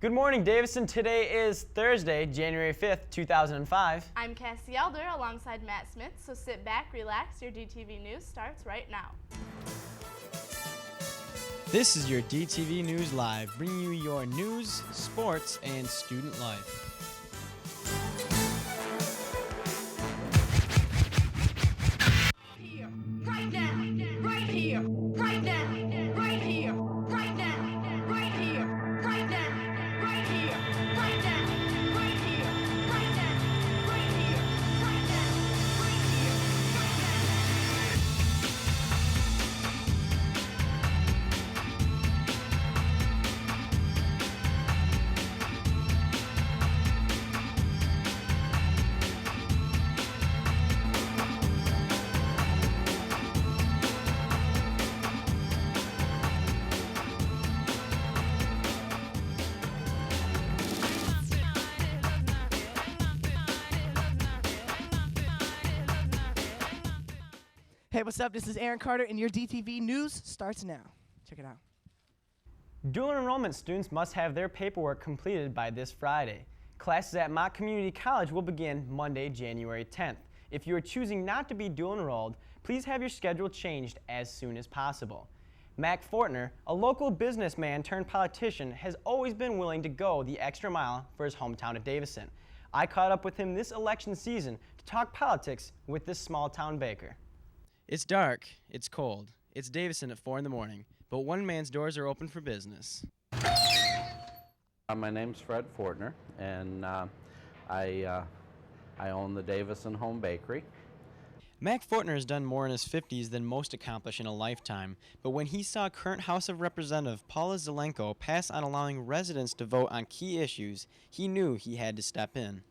Good morning, Davison. Today is Thursday, January 5th, 2005. I'm Cassie Elder alongside Matt Smith, so sit back, relax. Your DTV News starts right now. This is your DTV News Live, bringing you your news, sports, and student life. Here, right now, right here, right now, right here, right now, right here, right now, right here, right now, right here, right now, right here, right now, right here, Hey, what's up? This is Aaron Carter, and your DTV News starts now. Check it out. Dual enrollment students must have their paperwork completed by this Friday. Classes at Mott Community College will begin Monday, January 10th. If you are choosing not to be dual enrolled, please have your schedule changed as soon as possible. Mac Fortner, a local businessman turned politician, has always been willing to go the extra mile for his hometown of Davison. I caught up with him this election season to talk politics with this small town baker. It's dark, it's cold, it's Davison at 4 in the morning, but one man's doors are open for business. My name's Fred Fortner, and I own the Davison Home Bakery. Mac Fortner has done more in his 50s than most accomplish in a lifetime, but when he saw current House of Representative Paula Zelenko pass on allowing residents to vote on key issues, he knew he had to step in.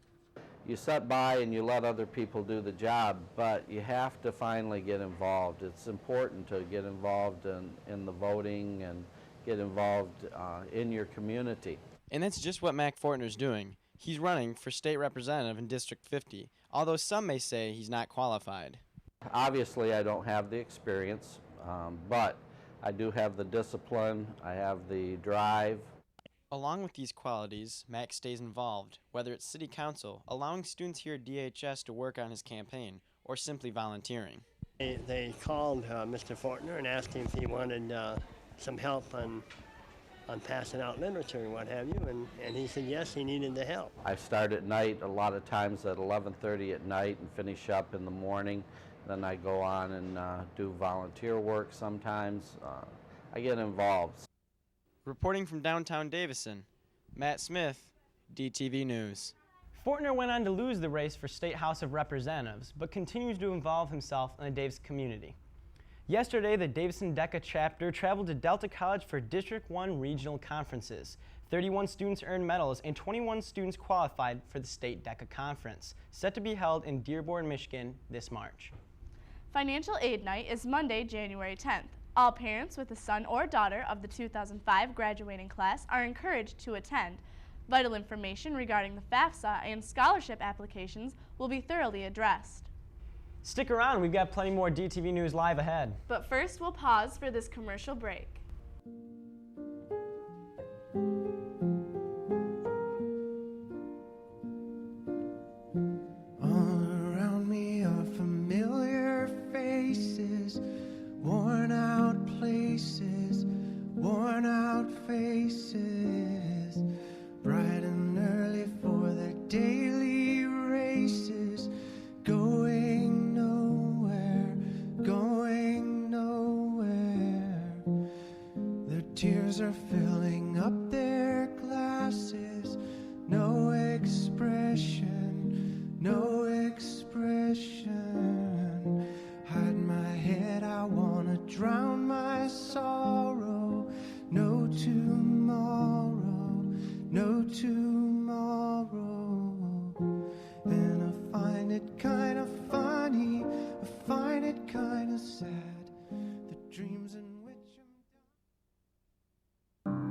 You sit by and you let other people do the job, but you have to finally get involved. It's important to get involved in the voting and get involved in your community. And that's just what Mac Fortner's doing. He's running for state representative in District 50, although some may say he's not qualified. Obviously, I don't have the experience, but I do have the discipline, I have the drive. Along with these qualities, Mac stays involved, whether it's city council, allowing students here at DHS to work on his campaign, or simply volunteering. They called Mr. Fortner and asked him if he wanted some help on passing out literature and what have you, and he said yes, he needed the help. I start at night, a lot of times at 11:30 at night, and finish up in the morning. Then I go on and do volunteer work sometimes. I get involved. Reporting from downtown Davison, Matt Smith, DTV News. Fortner went on to lose the race for State House of Representatives, but continues to involve himself in the Davis community. Yesterday, the Davison DECA chapter traveled to Delta College for District 1 regional conferences. 31 students earned medals and 21 students qualified for the State DECA Conference, set to be held in Dearborn, Michigan this March. Financial Aid Night is Monday, January 10th. All parents with a son or daughter of the 2005 graduating class are encouraged to attend. Vital information regarding the FAFSA and scholarship applications will be thoroughly addressed. Stick around, we've got plenty more DTV News Live ahead. But first, we'll pause for this commercial break. All around me are familiar faces, worn out places, worn out faces, bright and early for their daily races, going nowhere, going nowhere. Their tears are filling up their glasses, no expression, no expression. Hide my head, I wanna drown my sorrow. No tomorrow, no tomorrow. And I find it kind of funny, I find it kind of sad, the dreams in which I'm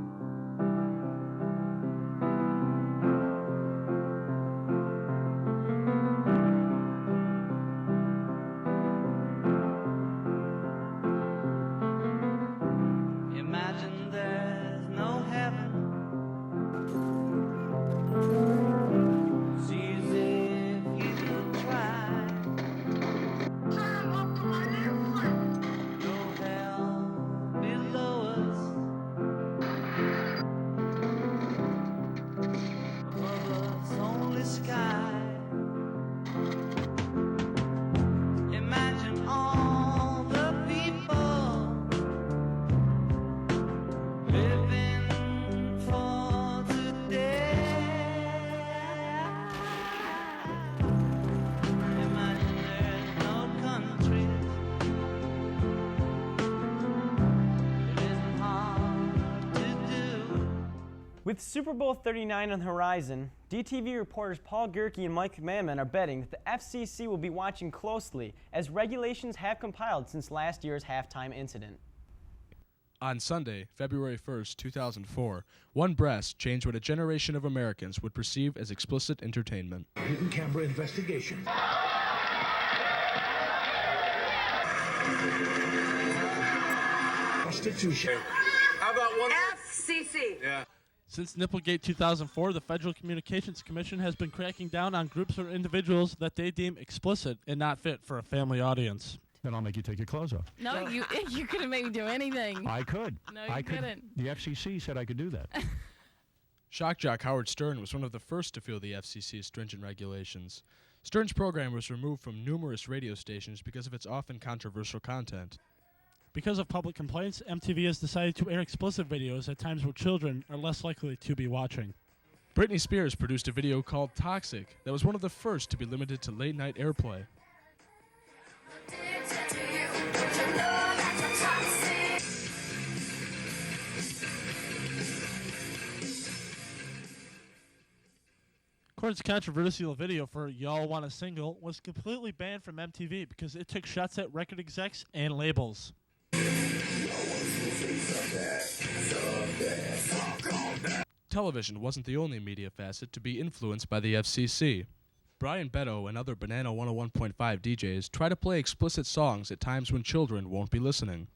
With Super Bowl 39 on the horizon, DTV reporters Paul Gerke and Mike McManaman are betting that the FCC will be watching closely as regulations have compiled since last year's halftime incident. On Sunday, February 1st, 2004, one breast changed what a generation of Americans would perceive as explicit entertainment. Hidden camera investigation. Prostitution. How about one? FCC. Yeah. Since Nipplegate 2004, the Federal Communications Commission has been cracking down on groups or individuals that they deem explicit and not fit for a family audience. Then I'll make you take your clothes off. No, you couldn't make me do anything. I could. No, you couldn't. The FCC said I could do that. Shock jock Howard Stern was one of the first to feel the FCC's stringent regulations. Stern's program was removed from numerous radio stations because of its often controversial content. Because of public complaints, MTV has decided to air explicit videos at times where children are less likely to be watching. Britney Spears produced a video called Toxic that was one of the first to be limited to late-night airplay. Korn's controversial video for Y'all Want a Single was completely banned from MTV because it took shots at record execs and labels. Television wasn't the only media facet to be influenced by the FCC. Brian Beto and other Banana 101.5 DJs try to play explicit songs at times when children won't be listening.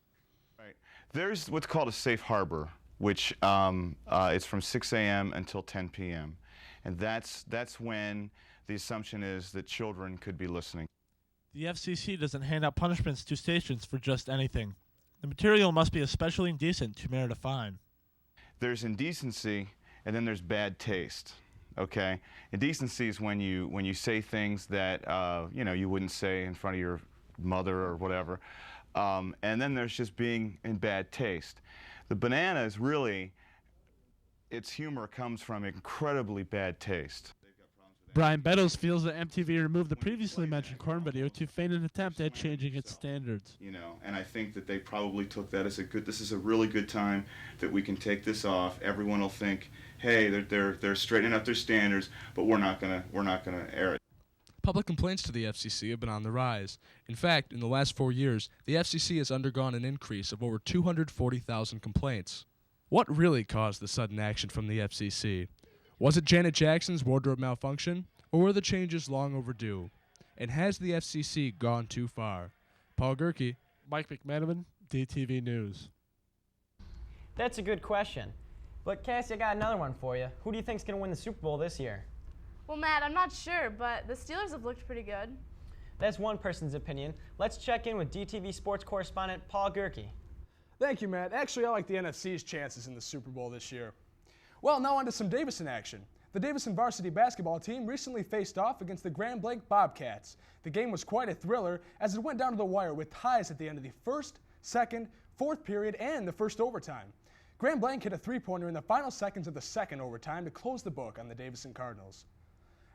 Right. There's what's called a safe harbor, which is from 6 a.m. until 10 p.m. And that's when the assumption is that children could be listening. The FCC doesn't hand out punishments to stations for just anything. The material must be especially indecent to merit a fine. There's indecency, and then there's bad taste. Okay, indecency is when you say things that you wouldn't say in front of your mother or whatever, and then there's just being in bad taste. The banana is really, its humor comes from incredibly bad taste. Brian Beddoes feels that MTV removed the previously mentioned Korn video to feign an attempt at changing its standards. And I think that they probably took that as this is a really good time that we can take this off. Everyone will think, hey, they're straightening up their standards, but we're not gonna air it. Public complaints to the FCC have been on the rise. In fact, in the last 4 years, the FCC has undergone an increase of over 240,000 complaints. What really caused the sudden action from the FCC? Was it Janet Jackson's wardrobe malfunction, or were the changes long overdue? And has the FCC gone too far? Paul Gerke, Mike McManaman, DTV News. That's a good question. But Cassie, I got another one for you. Who do you think's going to win the Super Bowl this year? Well, Matt, I'm not sure, but the Steelers have looked pretty good. That's one person's opinion. Let's check in with DTV sports correspondent Paul Gerke. Thank you, Matt. Actually, I like the NFC's chances in the Super Bowl this year. Well, now on to some Davison action. The Davison varsity basketball team recently faced off against the Grand Blanc Bobcats. The game was quite a thriller as it went down to the wire with ties at the end of the first, second, fourth period, and the first overtime. Grand Blanc hit a three-pointer in the final seconds of the second overtime to close the book on the Davison Cardinals.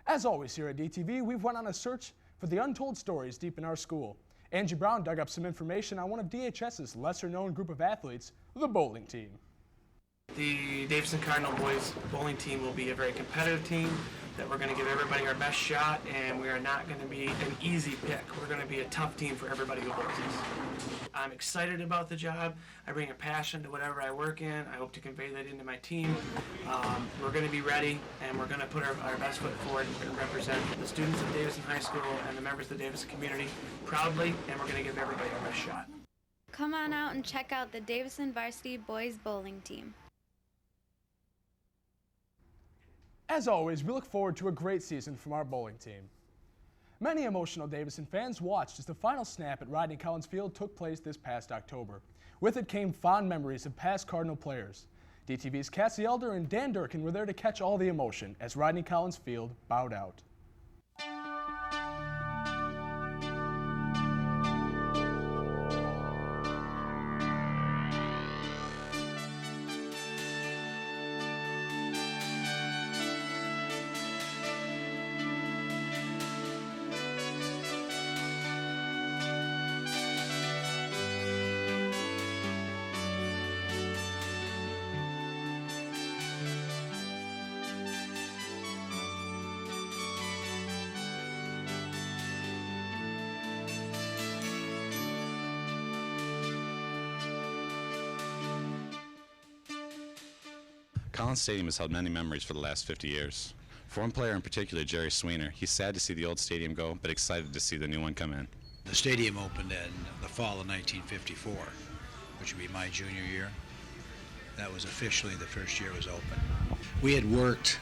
As always here at DTV, we've went on a search for the untold stories deep in our school. Angie Brown dug up some information on one of DHS's lesser-known group of athletes, the bowling team. The Davison Cardinal boys bowling team will be a very competitive team that we're going to give everybody our best shot, and we are not going to be an easy pick. We're going to be a tough team for everybody who bowls us. I'm excited about the job. I bring a passion to whatever I work in. I hope to convey that into my team. We're going to be ready, and we're going to put our best foot forward and represent the students of Davison High School and the members of the Davison community proudly, and we're going to give everybody our best shot. Come on out and check out the Davison Varsity Boys Bowling Team. As always, we look forward to a great season from our bowling team. Many emotional Davison fans watched as the final snap at Rodney Collins Field took place this past October. With it came fond memories of past Cardinal players. DTV's Cassie Elder and Dan Durkin were there to catch all the emotion as Rodney Collins Field bowed out. Collins Stadium has held many memories for the last 50 years. For one player in particular, Jerry Sweener, he's sad to see the old stadium go, but excited to see the new one come in. The stadium opened in the fall of 1954, which would be my junior year. That was officially the first year it was open. We had worked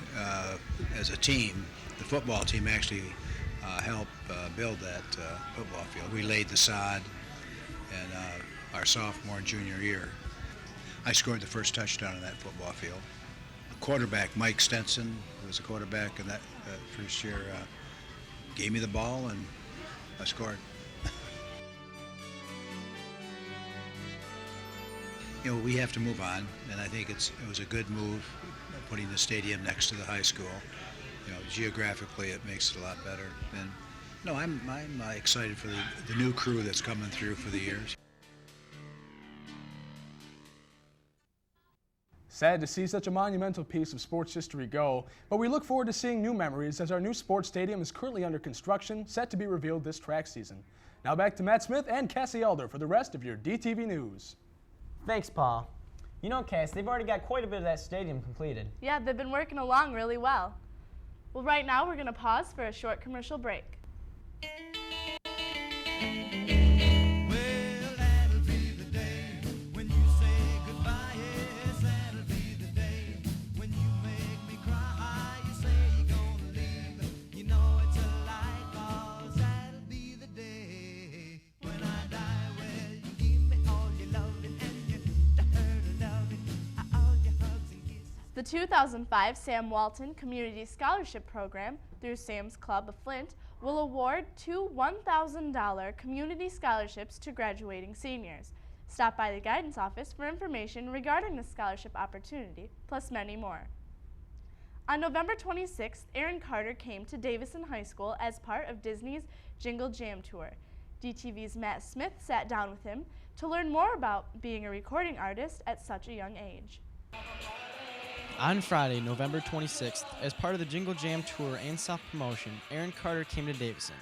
as a team. The football team actually helped build that football field. We laid the sod in our sophomore and junior year. I scored the first touchdown in that football field. Quarterback Mike Stenson, who was a quarterback in that first year, gave me the ball and I scored. You know, we have to move on, and I think it was a good move putting the stadium next to the high school. You know, geographically it makes it a lot better. And no, I'm excited for the new crew that's coming through for the years. Sad to see such a monumental piece of sports history go, but we look forward to seeing new memories as our new sports stadium is currently under construction, set to be revealed this track season. Now back to Matt Smith and Cassie Elder for the rest of your DTV News. Thanks, Paul. You know, Cass, they've already got quite a bit of that stadium completed. Yeah, they've been working along really well. Well, right now we're going to pause for a short commercial break. The 2005 Sam Walton Community Scholarship Program through Sam's Club of Flint will award 2 $1,000 community scholarships to graduating seniors. Stop by the guidance office for information regarding the scholarship opportunity, plus many more. On November 26th, Aaron Carter came to Davison High School as part of Disney's Jingle Jam Tour. DTV's Matt Smith sat down with him to learn more about being a recording artist at such a young age. On Friday, November 26th, as part of the Jingle Jam Tour and self-promotion, Aaron Carter came to Davison.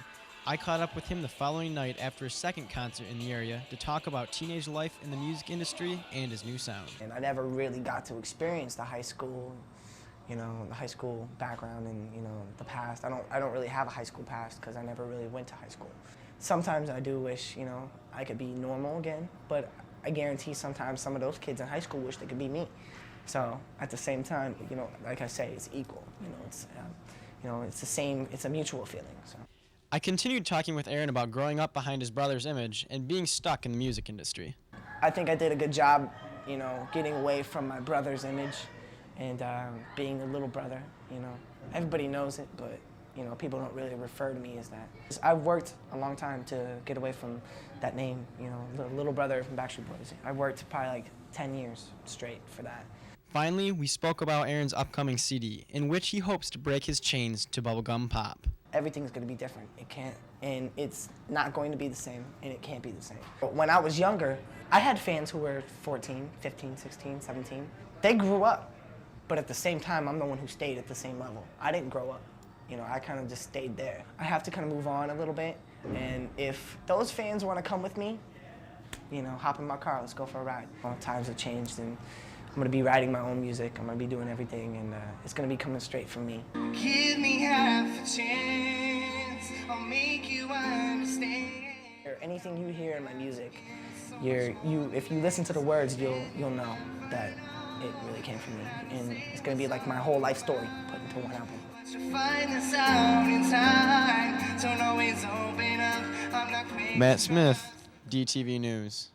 I caught up with him the following night after his second concert in the area to talk about teenage life in the music industry and his new sound. And I never really got to experience the high school, you know, the high school background and, you know, the past. I don't really have a high school past because I never really went to high school. Sometimes I do wish, you know, I could be normal again, but I guarantee sometimes some of those kids in high school wish they could be me. So at the same time, you know, like I say, it's equal. You know, it's the same. It's a mutual feeling. So. I continued talking with Aaron about growing up behind his brother's image and being stuck in the music industry. I think I did a good job, you know, getting away from my brother's image and being the little brother. You know, everybody knows it, but you know, people don't really refer to me as that. I've worked a long time to get away from that name. You know, the little brother from Backstreet Boys. I worked probably like 10 years straight for that. Finally, we spoke about Aaron's upcoming CD, in which he hopes to break his chains to bubblegum pop. Everything's going to be different. It can't, and it's not going to be the same, and it can't be the same. But when I was younger, I had fans who were 14, 15, 16, 17. They grew up, but at the same time, I'm the one who stayed at the same level. I didn't grow up. You know, I kind of just stayed there. I have to kind of move on a little bit, and if those fans want to come with me, you know, hop in my car, let's go for a ride. Well, times have changed, and I'm gonna be writing my own music. I'm gonna be doing everything, and it's gonna be coming straight from me. Give me half a chance, I'll make you understand. Anything you hear in my music, if you listen to the words, you'll know that it really came from me, and it's gonna be like my whole life story put into one album. Find this out in time, don't always open up. I'm not crazy. Matt Smith, DTV News.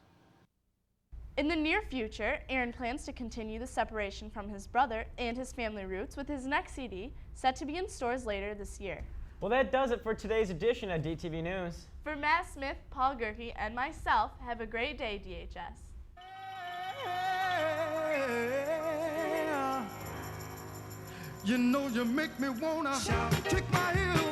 In the near future, Aaron plans to continue the separation from his brother and his family roots with his next CD, set to be in stores later this year. Well, that does it for today's edition of DTV News. For Matt Smith, Paul Gerke, and myself, have a great day, DHS. You know you make me wanna kick my heels.